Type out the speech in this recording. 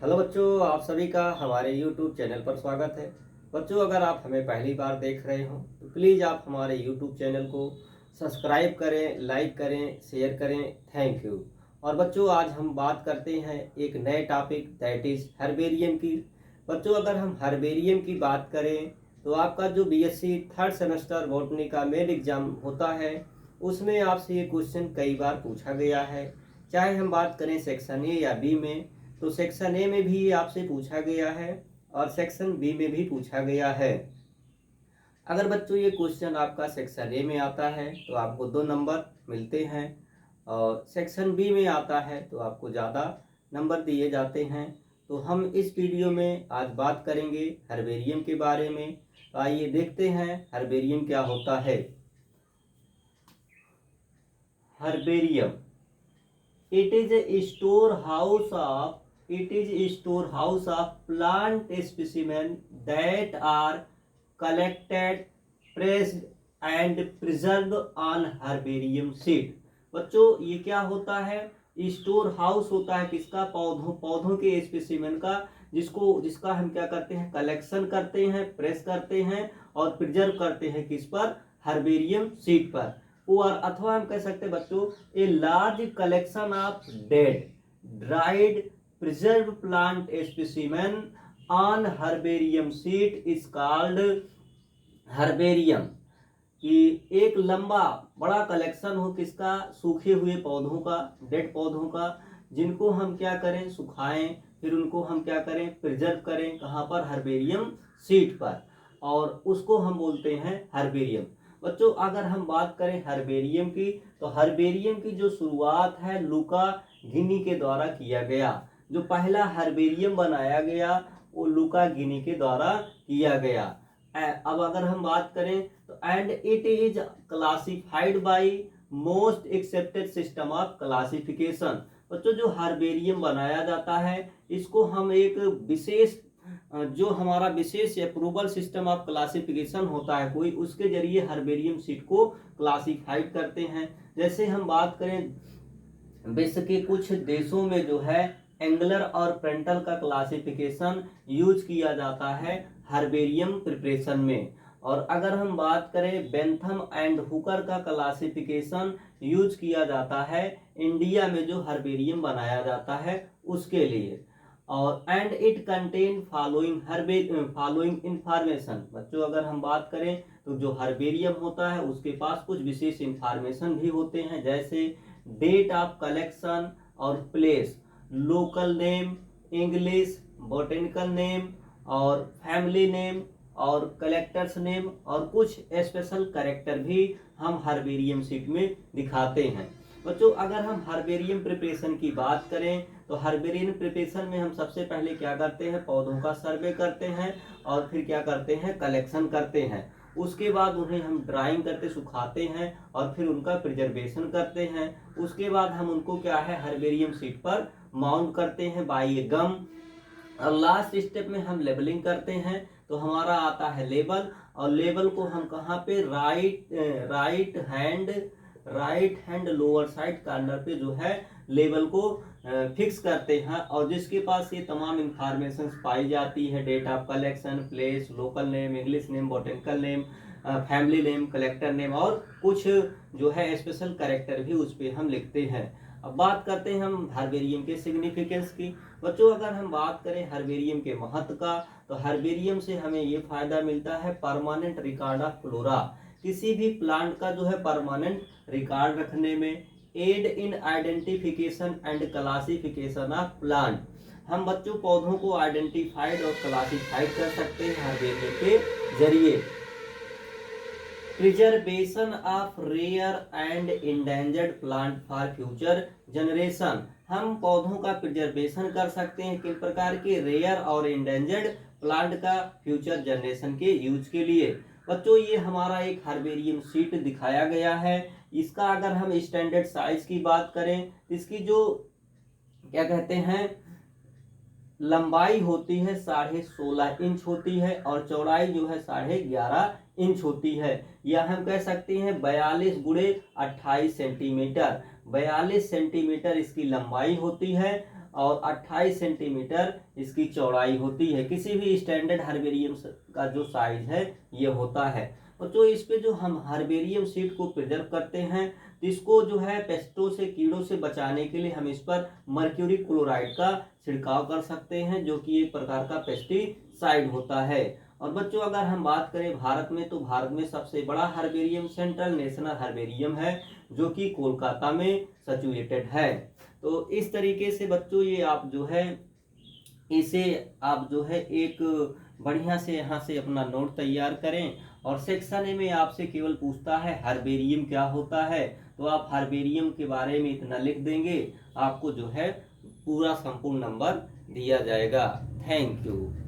Hello बच्चों, आप सभी का हमारे YouTube चैनल पर स्वागत है। बच्चों, अगर आप हमें पहली बार देख रहे हो तो प्लीज़ आप हमारे YouTube चैनल को सब्सक्राइब करें, लाइक करें, शेयर करें। Thank you. और बच्चों, आज हम बात करते हैं एक नए टॉपिक दैट इज़ हर्बेरियम की। बच्चों, अगर हम हर्बेरियम की बात करें तो आपका जो BSc थर्ड सेमेस्टर बॉटनी का मेन एग्जाम होता है उसमें आपसे ये क्वेश्चन कई बार पूछा गया है। चाहे हम बात करें सेक्शन ए या बी में, तो सेक्शन ए में भी आपसे पूछा गया है और सेक्शन बी में भी पूछा गया है। अगर बच्चों ये क्वेश्चन आपका सेक्शन ए में आता है तो आपको 2 नंबर मिलते हैं, और सेक्शन बी में आता है तो आपको ज़्यादा नंबर दिए जाते हैं। तो हम इस वीडियो में आज बात करेंगे हर्बेरियम के बारे में। तो आइए देखते हैं हर्बेरियम क्या होता है। Herbarium It is a storehouse of plant specimens that are collected, pressed and preserved on herbarium sheet। बच्चों, ये क्या होता है? स्टोर हाउस होता है किसका? पौधों के स्पेसिमेन का, जिसका हम क्या करते हैं? कलेक्शन करते हैं, प्रेस करते हैं और प्रिजर्व करते हैं किस पर? हर्बेरियम शीट पर। और अथवा हम कह सकते हैं बच्चों, a large collection of dead, dried, preserve plant specimen on herbarium sheet is called herbarium. कि एक लंबा बड़ा कलेक्शन हो किसका? सूखे हुए पौधों का, डेड पौधों का, जिनको हम क्या करें? सुखाएं, फिर उनको हम क्या करें? प्रिजर्व करें। कहाँ पर? हर्बेरियम शीट पर। और उसको हम बोलते हैं हर्बेरियम। बच्चों, अगर हम बात करें हर्बेरियम की, तो हर्बेरियम की जो शुरुआत है लुका गिनी के द्वारा किया गया। जो पहला हर्बेरियम बनाया गया वो लुका गिनी के द्वारा किया गया। अब अगर हम बात करें तो and it is classified by most accepted system of classification. बच्चों, जो हर्बेरियम बनाया जाता है इसको हम एक विशेष, जो हमारा विशेष अप्रूवल सिस्टम ऑफ क्लासिफिकेशन होता है कोई, उसके जरिए हर्बेरियम शीट को क्लासिफाइड करते हैं। जैसे हम बात करें, विश्व के कुछ देशों में जो है एंगुलर और फ्रंटल का क्लासिफिकेशन यूज किया जाता है हर्बेरियम प्रिपरेशन में। और अगर हम बात करें बेंथम एंड हुकर का क्लासिफिकेशन यूज किया जाता है इंडिया में जो हर्बेरियम बनाया जाता है उसके लिए। और and it contain following information. बच्चों, अगर हम बात करें तो जो हर्बेरियम होता है उसके पास कुछ विशेष इंफॉर्मेशन भी होते हैं, जैसे डेट ऑफ कलेक्शन और place, local name, English, botanical name और फैमिली नेम और कलेक्टर्स नेम, और कुछ स्पेशल कैरेक्टर भी हम हर्बेरियम शीट में दिखाते हैं। बच्चों, अगर हम हर्बेरियम प्रिपरेशन की बात करें तो हर्बेरियम प्रिपरेशन में हम सबसे पहले क्या करते हैं? पौधों का सर्वे करते हैं और फिर क्या करते हैं? कलेक्शन करते हैं। उसके बाद उन्हें हम ड्राइंग करते, सुखाते हैं और फिर उनका प्रिजर्वेशन करते हैं। उसके बाद हम उनको क्या है? हर्बेरियम शीट पर माउंट करते हैं बाय ए गम। और लास्ट स्टेप में हम लेबलिंग करते हैं। तो हमारा आता है लेबल, और लेबल को हम कहाँ पे? Right hand lower side corner पे जो है लेबल को फिक्स करते हैं। और जिसके पास ये तमाम इंफॉर्मेशन पाई जाती है, date of collection, place, local name, English name, botanical name, family name, collector name और कुछ जो है स्पेशल कैरेक्टर भी उस पर हम लिखते हैं। अब बात करते हैं हम हर्बेरियम के सिग्निफिकेंस की। बच्चों, अगर हम बात करें हर्बेरियम के महत्व का, तो हर्बेरियम से हमें ये फायदा मिलता है परमानेंट रिकॉर्ड ऑफ फ्लोरा। किसी भी प्लांट का जो है परमानेंट रिकॉर्ड रखने में, aid in identification and classification of plant. हम बच्चों पौधों को आइडेंटिफाइड और क्लासिफाइड कर सकते हैं हर्बेरियम के जरिए। Preservation of rare and endangered plant for future generation. हम पौधों का प्रिजर्वेशन कर सकते हैं किन प्रकार के? रेयर और इंडेंजर्ड प्लांट का फ्यूचर जनरेशन के यूज के लिए। बच्चों, ये हमारा एक हर्बेरियम शीट दिखाया गया है। इसका अगर हम स्टैंडर्ड साइज की बात करें, इसकी जो क्या कहते हैं लंबाई होती है 16.5 इंच होती है और चौड़ाई जो है 11.5 इंच होती है। या हम कह सकते हैं 42 गुणे 28 सेंटीमीटर। 42 सेंटीमीटर इसकी लंबाई होती है और 28 सेंटीमीटर इसकी चौड़ाई होती है। किसी भी स्टैंडर्ड हर्बेरियम का जो साइज है ये होता है। और जो इस पे जो हम हर्बेरियम सीड को प्रिजर्व करते हैं, तो इसको जो है पेस्टों से, कीड़ों से बचाने के लिए हम इस पर मर्क्यूरी क्लोराइड का छिड़काव कर सकते हैं, जो कि एक प्रकार का पेस्टिसाइड होता है। और बच्चों अगर हम बात करें भारत में, तो भारत में सबसे बड़ा हर्बेरियम सेंट्रल नेशनल हर्बेरियम है, जो कि कोलकाता में सिचुएटेड है। तो इस तरीके से बच्चों ये आप जो है इसे आप जो है एक बढ़िया से यहाँ से अपना नोट तैयार करें। और सेक्शन ए में आपसे केवल पूछता है हर्बेरियम क्या होता है, तो आप हर्बेरियम के बारे में इतना लिख देंगे, आपको जो है पूरा संपूर्ण नंबर दिया जाएगा। Thank you.